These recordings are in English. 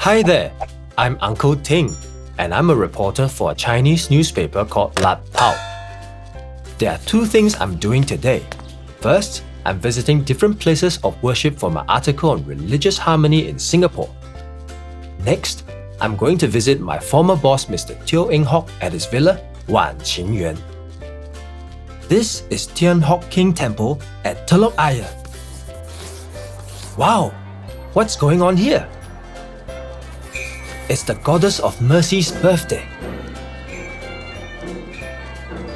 Hi there, I'm Uncle Ting, and I'm a reporter for a Chinese newspaper called Lat Pao. There are two things I'm doing today. First, I'm visiting different places of worship for my article on religious harmony in Singapore. Next, I'm going to visit my former boss Mr. Teo Eng Hock at his villa, Wan Qing Yuan. This is Tian Hock King Temple at Telok Ayer. Wow, what's going on here? It's the Goddess of Mercy's birthday.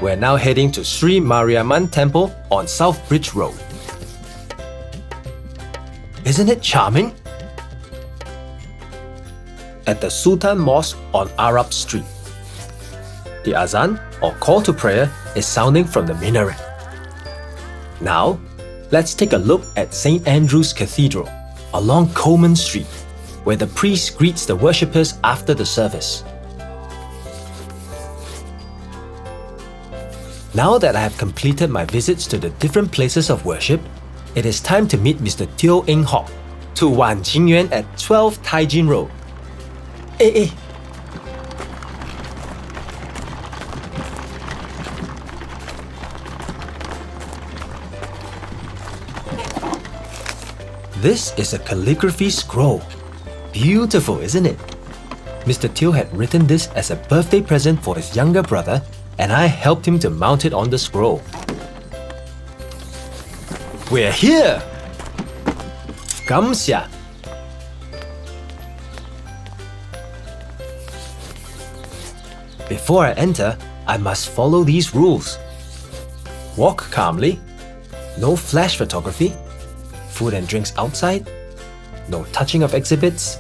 We're now heading to Sri Mariamman Temple on South Bridge Road. Isn't it charming? At the Sultan Mosque on Arab Street. The azan, or call to prayer, is sounding from the minaret. Now, let's take a look at St. Andrew's Cathedral along Coleman Street, where the priest greets the worshippers after the service. Now that I have completed my visits to the different places of worship, it is time to meet Mr. Teo Eng Hock to Wan Qing Yuan at 12 Taijin Road. Hey. This is a calligraphy scroll. Beautiful, isn't it? Mr. Teo had written this as a birthday present for his younger brother, and I helped him to mount it on the scroll. We're here! Kamsia! Before I enter, I must follow these rules. Walk calmly, no flash photography, food and drinks outside, no touching of exhibits,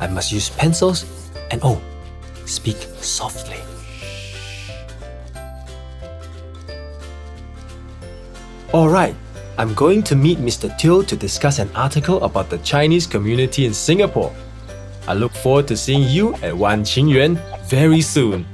I must use pencils, and speak softly. Alright, I'm going to meet Mr. Teo to discuss an article about the Chinese community in Singapore. I look forward to seeing you at Wan Qing Yuan very soon.